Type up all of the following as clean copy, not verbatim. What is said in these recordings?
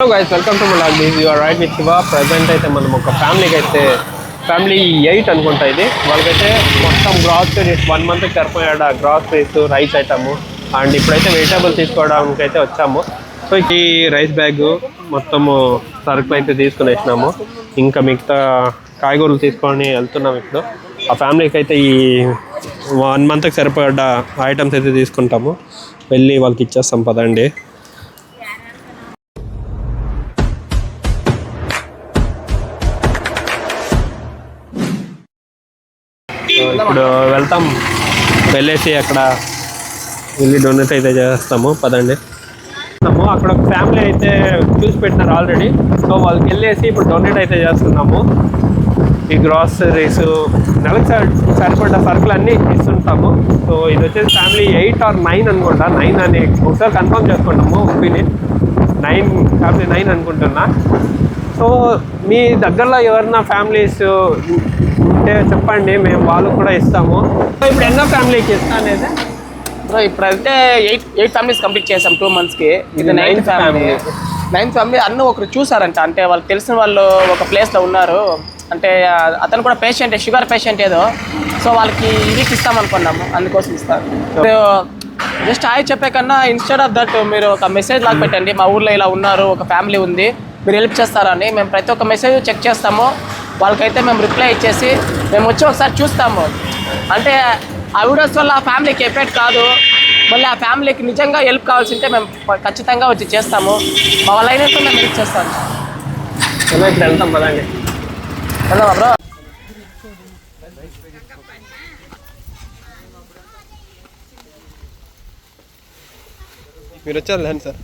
Hello guys, welcome to my vlog. This you are right with Shiva. Present అయితే మనం ఒక family 8 అనుకుంటా. ఇది వాళ్ళకైతే మొత్తం గ్రాసరీస్ 1 మంత్కి సరిపోయాడు గ్రాసరీస్, రైస్ ఐటమ్. అండ్ ఇప్పుడైతే వెజిటేబుల్ తీసుకోవడానికి అయితే వచ్చాము. సో ఈ రైస్ బ్యాగ్ మొత్తము సరుకులు అయితే తీసుకుని వచ్చినాము. ఇంకా మిగతా కాయగూరలు తీసుకొని వెళ్తున్నాము. ఇప్పుడు ఆ ఫ్యామిలీకి అయితే ఈ 1 మంత్కి సరిపడ్డ ఐటమ్స్ అయితే తీసుకుంటాము. వెళ్ళి వాళ్ళకి ఇచ్చేస్తాం పదండి. ఇప్పుడు వెళ్తాం, వెళ్ళేసి అక్కడ వెళ్ళి డొనేట్ అయితే చేస్తాము. పదండి. అక్కడ ఒక ఫ్యామిలీ అయితే చూసి పెట్టినారు ఆల్రెడీ. సో వాళ్ళకి వెళ్ళేసి ఇప్పుడు డొనేట్ అయితే చేస్తున్నాము. ఈ గ్రాసరీస్ నెలకు సరిపడ్డ సరుకులు అన్నీ ఇస్తుంటాము. సో ఇది వచ్చేసి ఫ్యామిలీ 8 or 9 అనుకుంటా. 9 అని ఒకసారి కన్ఫర్మ్ చేసుకుంటాము. ఒపీనియన్ 9 అనుకుంటున్నా. సో మీ దగ్గరలో ఎవరైనా ఫ్యామిలీస్ ఉంటే చెప్పండి, మేము వాళ్ళకు కూడా ఇస్తాము. సో ఇప్పుడు ఎన్నో ఫ్యామిలీకి ఇస్తాను అనేది బ్రో, ఇప్పుడైతే 8 ఫ్యామిలీస్ కంప్లీట్ చేసాం 2 monthsకి. ఇది 9th ఫ్యామిలీ. అన్న ఒకరు చూసారంట, అంటే వాళ్ళు తెలిసిన వాళ్ళు ఒక ప్లేస్లో ఉన్నారు. అంటే అతను కూడా పేషెంట్, షుగర్ పేషెంట్ ఏదో. సో వాళ్ళకి వీక్ ఇస్తామనుకున్నాము, అందుకోసం ఇస్తారు. జస్ట్ హాయ్ చెప్పే కన్నా ఇన్స్టెడ్ ఆఫ్ దట్ మీరు ఒక మెసేజ్ లాగా పెట్టండి, మా ఊర్లో ఇలా ఉన్నారు, ఒక ఫ్యామిలీ ఉంది, మీరు హెల్ప్ చేస్తారని. మేము ప్రతి ఒక్క మెసేజ్ చెక్ చేస్తాము. వాళ్ళకైతే మేము రిప్లై ఇచ్చేసి మేము వచ్చి ఒకసారి చూస్తాము. అంటే ఆ వీడియోస్ వల్ల ఆ ఫ్యామిలీకి ఎఫెక్ట్ కాదు, మళ్ళీ ఆ ఫ్యామిలీకి నిజంగా హెల్ప్ కావాల్సి ఉంటే మేము ఖచ్చితంగా వచ్చి చేస్తాము. మా వాళ్ళ అయినట్టు మేము హెల్ప్ చేస్తాము. వెళ్తాం పదండి. వెళ్దామా బ్రో? మీరు వచ్చారు లేండి సార్.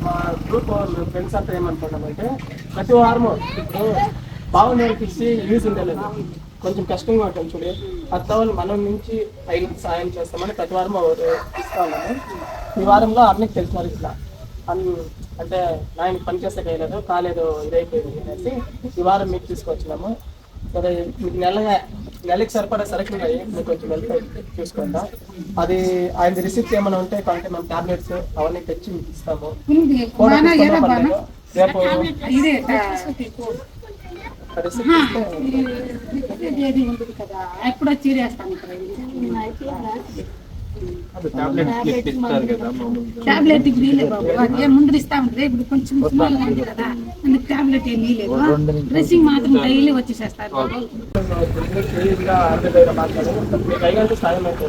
మా గ్రూప్ ఫ్రెండ్స్ అంతా ఏమనుకుంటామంటే ప్రతి వారము ఇప్పుడు బాగు నేర్పించి యూజ్ ఉండలేదు, కొంచెం కష్టంగా ఉంటుంది చూడు. అత్తవాళ్ళు మనం నుంచి పైన సాయం చేస్తామని ప్రతి వారం ఇస్తాము. ఈ వారంలో అన్నకి తెలిసినారు ఇట్లా అంటే ఆయన పని చేస్తే కాలేదు ఇదైపోయింది అనేసి ఈ వారం మీకు తీసుకొచ్చినాము. సరే, మీకు నెలకి సరిపడా సరుకులు ఉన్నాయి, మీకు కొంచెం వెళ్తే చూసుకుంటా. అది ఆయన రిసిప్ట్ ఏమైనా ఉంటే అంటే మేము టాబ్లెట్స్ అవన్నీ తెచ్చి మీకు ఇస్తాము. రేపు టాబ్లెట్ ముందు ఇస్తా ఉంటుంది. ఇప్పుడు కొంచెం కదా అందుకు టాబ్లెట్ ఏమీ లేదు, డ్రెస్సింగ్ మాత్రం డైలీ వచ్చేసేస్తారు. సాయం అయితే